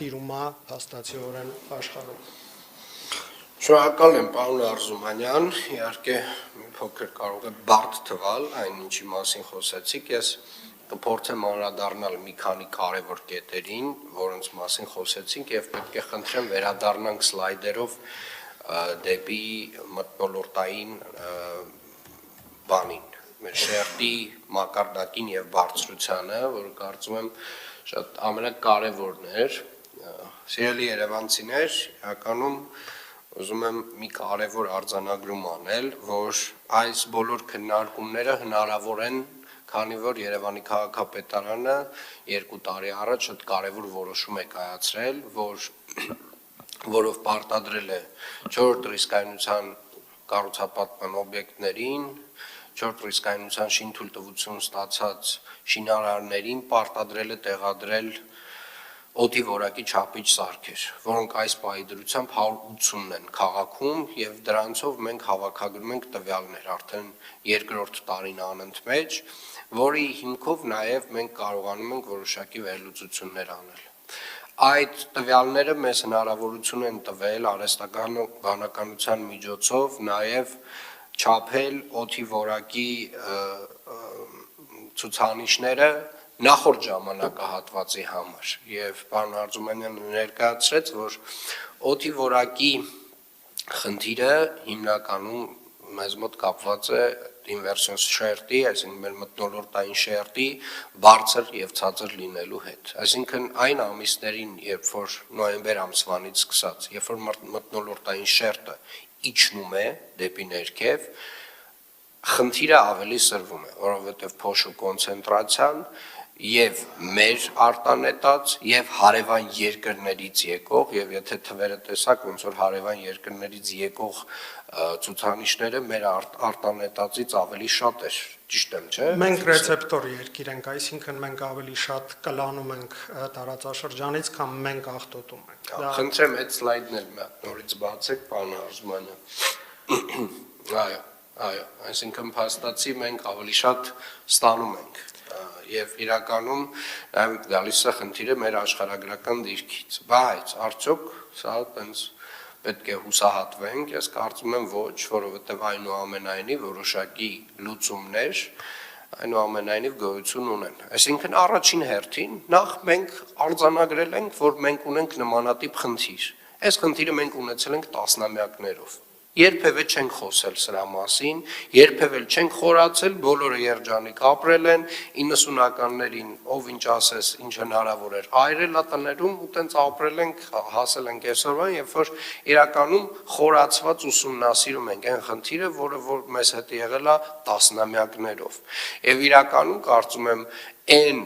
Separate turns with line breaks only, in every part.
տիրումա հաստատիորեն աշխարհում։
Շնորհակալ եմ, պարոն Արզումանյան, իհարկե մի փոքր կարող է բարդ թվալ այն ինչի մասին խոսեցիք, ես կփորձեմ անդրադառնալ մի քանի կարևոր կետերին, որոնց մասին խոսեցինք եւ պետք է խնդրեմ վերադառնանք սլայդերով դեպի մթնոլորտային բանին, մեր շերտի մակարդակին եւ բարձրությանը, որը կարծում եմ շատ ամենակարևորն էր։ Սիրելի երևանցիներ, իրականում ուզում եմ մի կարևոր արձանագրում անել, որ այս բոլոր քննարկումները հնարավոր են, քանի որ Երևանի քաղաքապետարանը 2 տարի առաջ շատ կարևոր որոշում է կայացրել, որով պարտադրել է 4 ռիսկայնության կառուցապատման օբյեկտներին, 4 ռիսկայնության շինթույլտվություն ստացած շինարարներին պարտադրել է տեղադրել օդի որակի չափիչ սարքեր, որոնք այս պահի դրությամբ 180-ն են քաղաքում եւ դրանցով մենք հավաքագրում ենք տվյալներ արդեն 2-րդ տարին անընդմեջ, որի հիմքով նաեւ մենք կարողանում ենք որոշակի վերլուծություններ անել։ Այդ տվյալները մեզ հնարավորություն են տվել արհեստական բանականության միջոցով նաեւ չափել օդի որակի ցուցանիշները նախորդ ժամանակահատվածի համար եւ պարոն Արզումանյանը ներկայացրեց, որ օդի որակի խնդիրը հիմնականում մեզ մոտ կապված է ինվերսիոն շերտի, այսինքն մեր մթնոլորտային շերտի բարձր եւ ցածր լինելու հետ։ Այսինքն այն ամիսներին, երբ որ նոյեմբեր ամսվանից սկսած, երբ որ մթնոլորտային շերտը իջնում է դեպի ներքև, խնդիրը ավելի սրվում է, որովհետեւ փոշու կոնցենտրացիան եւ մեր արտանետած եւ հարևան երկրներից եկող եւ եթե թվերը տեսակ ոնց որ հարևան երկրներից եկող ցուցանիշները մեր արտանետածից ավելի շատ է, ճիշտ եմ, չէ՞։
Մենք ռեցեպտոր երկիր ենք, այսինքն մենք ավելի շատ կլանում ենք տարածաշրջանից, քան մենք աղտոտում ենք։
Խնդրեմ այդ սլայդն էլ նորից բացեք, պարոն Արզումանյան։ Այո, այսինքն փաստացի մենք ավելի շատ ստանում ենք եւ իրականում նաեւ գալիս է խնդիրը մեր աշխարհագրական դիրքից, բայց արդյոք սա տենց պետք է հուսահատվենք, ես կարծում եմ ոչ, որովհետեւ այնուամենայնիվ որոշակի լուծումներ այնուամենայնիվ գոյություն ունեն։ Այսինքն առաջին հերթին նախ մենք արձանագրել ենք, որ մենք ունենք նմանատիպ խնդիր։ Այս խնդիրը մենք ունեցել ենք տասնամյակներով։ Երբևէ չենք խոսել սրա մասին, երբևէ չենք խորացել, բոլորը երջանիկ ապրել են 90-ականներին, ով ինչ ասես, ինչ հնարավոր էր, այրելա տներում ու տենց ապրել ենք, հասել ենք այսօրվան, երբ որ իրականում խորացված ուսումնասիրում ենք այն խնդիրը, որ մեզ հետ եղել է տասնամյակներով։ Եվ իրականում կարծում եմ այն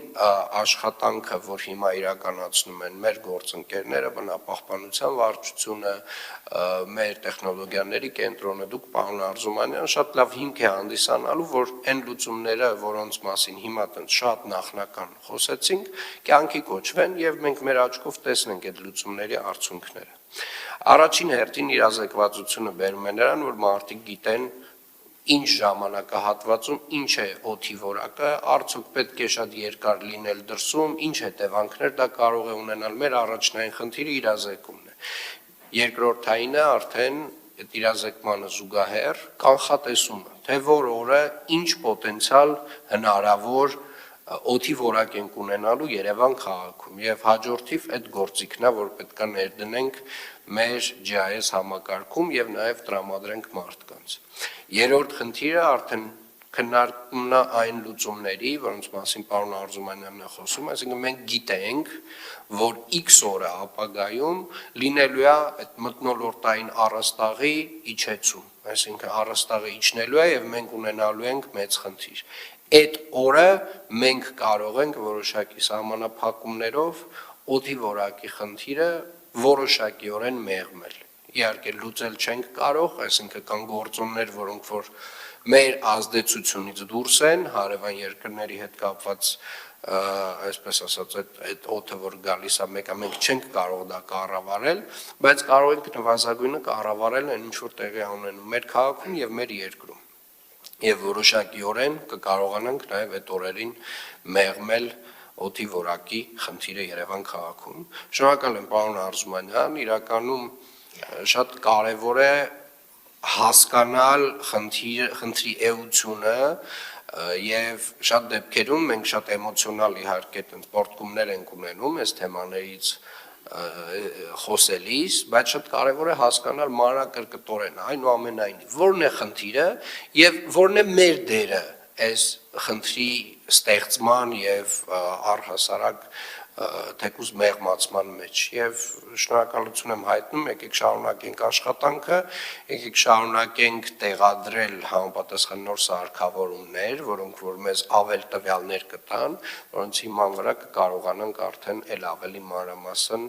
աշխատանքը, որ հիմա իրականացնում են մեր գործընկերները, բնապահպանության վարչությունը, մեր տեխնոլոգիաների կենտրոնը, դուք պարոն Արզումանյան շատ լավ հիմք է հանդիսանալու, որ այն լուծումները, որոնց մասին հիմա տենց շատ նախնական խոսեցինք, կյանքի կոչվեն եւ մենք մեր աչքով տեսնենք այդ լուծումների արդյունքները։ Առաջին հերթին իրազեկվածությունը բերում է նրան, որ մարդիկ գիտեն ինչ ժամանակահատվածում ինչ է օդի որակը, արդյոք պետք է շատ երկար լինել դրսում, ինչ հետևանքներ դա կարող է ունենալ, մեր առաջնային խնդիրը իրազեկումն է։ Երկրորդայինը արդեն այդ իրազեկմանը զուգահեռ կանխատեսումը, թե որ օրը ինչ պոտենցիալ հնարավոր օդի որակ ենք ունենալու Երևան քաղաքում եւ հաջորդիվ այդ գործիքն է, որ պետքա ներդնենք մեր GIS համակարգում եւ նաեւ տրամադրենք մարդկանց։ Երրորդ խնդիրը արդեն քննարկումն է այն լուծումների, որոնց մասին պարոն Արզումանյանն է խոսում, այսինքն մենք գիտենք, որ X օրը ապագայում լինելու է այդ մթնոլորտային առաստաղի իջեցում, այսինքն առաստաղը իջնելու է եւ մենք ունենալու ենք մեծ խնդիր։ Այդ օրը մենք կարող ենք որոշակի սահմանափակումներով օդի որակի խնդիրը որոշակիորեն մեղմել։ Իհարկե լուծել չենք կարող, այսինքն կան գործոններ, որոնք որ մեր ազդեցությունից դուրս են, հարևան երկրների հետ կապված, այսպես ասած, այդ օդը, որ գալիս է մեկը, մենք չենք կարող դա կառավարել, բայց կարող ենք նվազագույնը կառավարել այն ինչ որ տեղի ունենում մեր քաղաքում եւ մեր երկրում։ Եվ որոշակիորեն կկարողանանք նաեւ այդ օրերին մեղմել օդի որակի խնդիրը Երևան քաղաքում։ Շնորհակալ եմ պարոն Արզումանյան, իրականում շատ կարևոր է հասկանալ խնդրի էությունը եւ շատ դեպքերում մենք շատ էմոցիոնալ իհարկե այդպես պորտկումներ ենք ունենում այս թեմաներից խոսելիս, բայց շատ կարևոր է հասկանալ մանրակրկտորեն այնուամենայնիվ որն է խնդիրը եւ որն է մեր դերը այս խնդրի ստեղծման եւ առհասարակ թեկուզ մեղմացման մեջ եւ շնորհակալություն եմ հայտնում, եկեք շարունակենք աշխատանքը, եկեք շարունակենք տեղադրել համապատասխան նոր սարքավորումներ, որոնք որ մեզ ավել տվյալներ կտան, որոնց հիման վրա կկարողանանք արդեն ել ավելի մանրամասն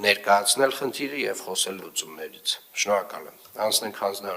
ներկայացնել խնդիրը եւ խոսել լուծումներից։ Շնորհակալ եմ։ Անցնենք հանձնարարական